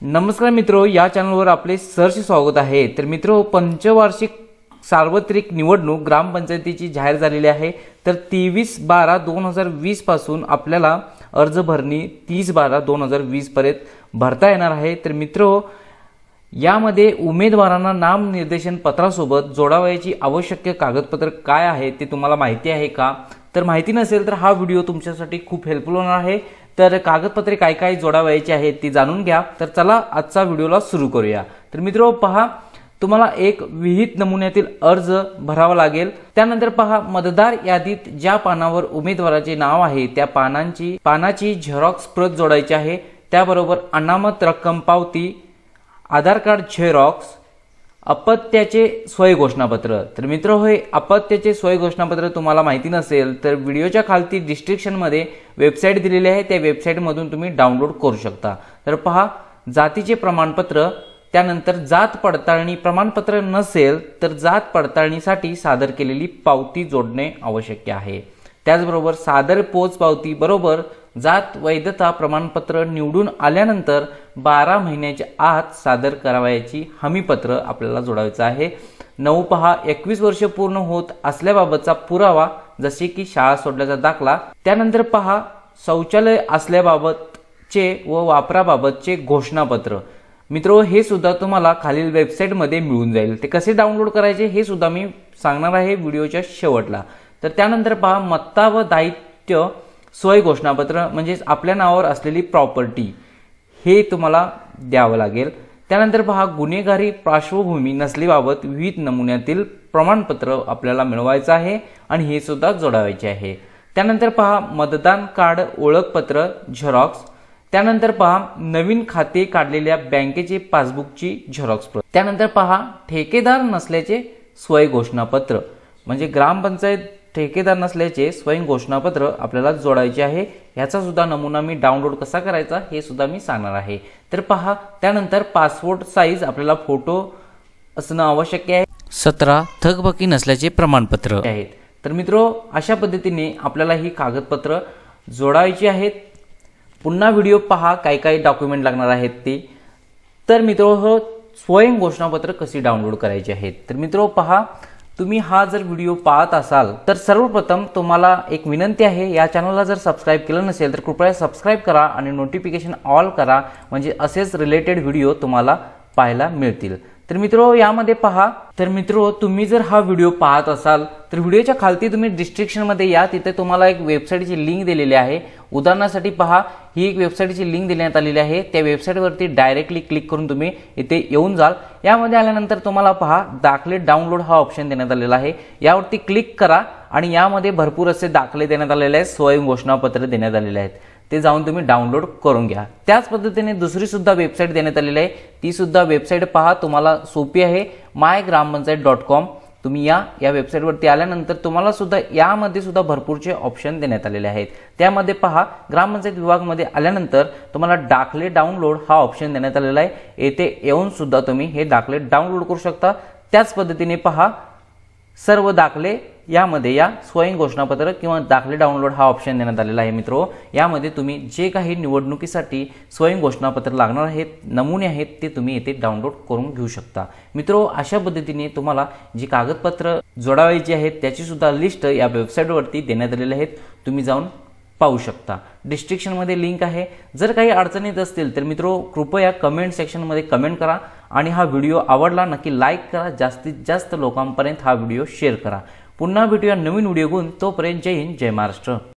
नमस्कार मित्रो, या चॅनलवर आपले सहर्ष स्वागत आहे। तर मित्रो, पंचवार्षिक सार्वत्रिक निवडणूक ग्रामपंचायतीची जाहीर झालेली आहे। तर 23/12/2020 पासून आपल्याला अर्ज भरणी 30/12/2020 पर्यंत भरता येणार आहे। तर मित्रो, यामध्ये उमेदवारांना नामनिर्देशन पत्रासोबत जोडावयाची आवश्यक कागदपत्र काय आहे ते तुम्हाला माहिती आहे का? तर माहिती नसेल तर हा व्हिडिओ तुमच्यासाठी खूप हेल्पफुल होणार आहे। तर कागदपत्रे काय काय जोडावयाची आहेत ती जाणून घ्या। तर चला आजचा व्हिडिओला सुरू करूया। तर मित्रो पहा, तुम्हाला एक विहित नमुन्यातील अर्ज भरावा लागेल। त्यानंतर पहा, मतदार यादीत ज्या पानावर उमेदवाराचे नाव आहे त्या पानाची झेरॉक्स प्रत जोडायची आहे। त्याबरोबर अनामत रक्कम पावती, आधार कार्ड झेरॉक्स, अपत्याचे स्वय घोषणापत्र। तर मित्र, हे अपत्याचे स्वय घोषणापत्र तुम्हाला माहिती नसेल तर व्हिडिओच्या खालती डिस्क्रिप्शन मध्ये वेबसाईट दिलेली आहे, त्या वेबसाईट मधून तुम्ही डाउनलोड करू शकता। तर पहा, जातीचे प्रमाणपत्र, त्यानंतर जात पडताळणी प्रमाणपत्र नसेल तर जात पडताळणीसाठी सादर केलेली पावती जोडणे आवश्यक आहे। त्याचबरोबर सादर पोच पावती बरोबर जात वैधता प्रमाणपत्र निवडून आल्यानंतर 12 महिन्याच्या आत सादर करावयाची हमीपत्र आपल्याला जोडायचं आहे। 9 पहा, 21 वर्ष पूर्ण होत असल्याबाबतचा पुरावा, जसे की शाळा सोडल्याचा दाखला। त्यानंतर पहा, शौचालय असल्याबाबतचे व वापराबाबतचे घोषणापत्र। मित्रो, हे सुद्धा तुम्हाला खालील वेबसाईट मध्ये मिळून जाईल। ते कसे डाउनलोड करायचे हे सुद्धा मी सांगणार आहे व्हिडिओच्या शेवटला। तर त्यानंतर पहा, मत्ता व दायित्व स्वय घोषणापत्र म्हणजे आपल्या नावावर असलेली प्रॉपर्टी, हे तुम्हाला द्यावं लागेल। त्यानंतर पहा, गुन्हेगारी पार्श्वभूमी नसल्याबाबत विहित नमुन्यातील प्रमाणपत्र आपल्याला मिळवायचं आहे आणि हे सुद्धा जोडावायचे आहे। त्यानंतर पहा, मतदान कार्ड ओळखपत्र झेरॉक्स। त्यानंतर पहा, नवीन खाते काढलेल्या बँकेचे पासबुकची झेरॉक्स प्रत। त्यानंतर पहा, ठेकेदार नसल्याचे स्वय घोषणापत्र म्हणजे ग्रामपंचायत ठेकेदार नसल्याचे स्वयं घोषणापत्र आपल्याला जोडायचे आहे। याचा सुद्धा नमुना मी डाउनलोड कसा करायचा हे सुद्धा मी सांगणार आहे। तर पहा, त्यानंतर पासपोर्ट साईज आपल्याला फोटो असणं आवश्यक आहे। 17 थकबाकी नसल्याचे प्रमाणपत्र आहेत। तर मित्रो, अशा पद्धतीने आपल्याला ही कागदपत्र जोडायची आहेत। पुन्हा व्हिडिओ पहा, काय काय डॉक्युमेंट लागणार आहेत ते। तर मित्रो, स्वयं घोषणापत्र कशी डाउनलोड करायची आहेत। तर मित्रो पहा, तुम्ही हा जर व्हिडिओ पाहत असाल तर सर्वप्रथम तुम्हाला एक विनंती आहे, या चॅनलला जर सबस्क्राइब केलं नसेल तर कृपया सबस्क्राइब करा आणि नोटिफिकेशन ऑल करा, म्हणजे असेच रिलेटेड व्हिडिओ तुम्हाला पाहायला मिळतील। तर मित्रो, यामध्ये पहा, तर मित्रो तुम्ही जर हा व्हिडिओ पाहत असाल तर व्हिडिओच्या खालती तुम्ही डिस्क्रिप्शन मध्ये या, तिथे तुम्हाला एक वेबसाईटची लिंक दिलेली आहे। उदाहरणासाठी पहा, ही एक वेबसाईटची लिंक देण्यात आलेली आहे। त्या वेबसाईटवरती डायरेक्टली क्लिक करून तुम्ही इथे येऊन जाल। यामध्ये आल्यानंतर तुम्हाला पहा, दाखले डाउनलोड हा ऑप्शन देण्यात आलेला आहे। यावरती क्लिक करा आणि यामध्ये भरपूर असे दाखले देण्यात आलेले आहेत, स्वयं घोषणापत्र देण्यात आलेले आहेत, ते जाऊन तुम्ही डाउनलोड करून घ्या। त्याच पद्धतीने दुसरी सुद्धा वेबसाईट देण्यात आलेली आहे, ती सुद्धा वेबसाईट पहा, तुम्हाला सोपी आहे, mygrambpanchayat.com। तुम्ही या वेबसाईटवरती आल्यानंतर तुम्हाला सुद्धा यामध्ये सुद्धा भरपूरचे ऑप्शन देण्यात आलेले आहेत। त्यामध्ये पहा, ग्रामपंचायत विभागामध्ये आल्यानंतर तुम्हाला दाखले डाउनलोड हा ऑप्शन देण्यात आलेला आहे। येथे येऊन सुद्धा तुम्ही हे दाखले डाउनलोड करू शकता। त्याच पद्धतीने पहा, सर्व दाखले यामध्ये या स्वयं घोषणापत्र किंवा दाखले डाउनलोड हा ऑप्शन देण्यात आलेला आहे। मित्रो, यामध्ये तुम्ही जे काही निवडणुकीसाठी स्वयं घोषणापत्र लागणार आहेत, नमुने आहेत, ते तुम्ही येथे डाउनलोड करून घेऊ शकता। मित्रो, अशा पद्धतीने तुम्हाला जी कागदपत्र जोडावायची आहेत त्याची सुद्धा लिस्ट या वेबसाईटवरती देण्यात आलेली आहेत, तुम्ही जाऊन पाहू शकता। डिस्क्रिप्शन मध्ये लिंक आहे। जर काही अडचणीत असतील तर मित्रो कृपया कमेंट सेक्शन मध्ये कमेंट करा आणि हा व्हिडिओ आवडला नक्की लाईक करा, जास्तीत जास्त लोकांपर्यंत हा व्हिडिओ शेअर करा। पुन्हा भेटूया नवीन व्हिडिओ घेऊन, तोपर्यंत जय हिंद, जय महाराष्ट्र।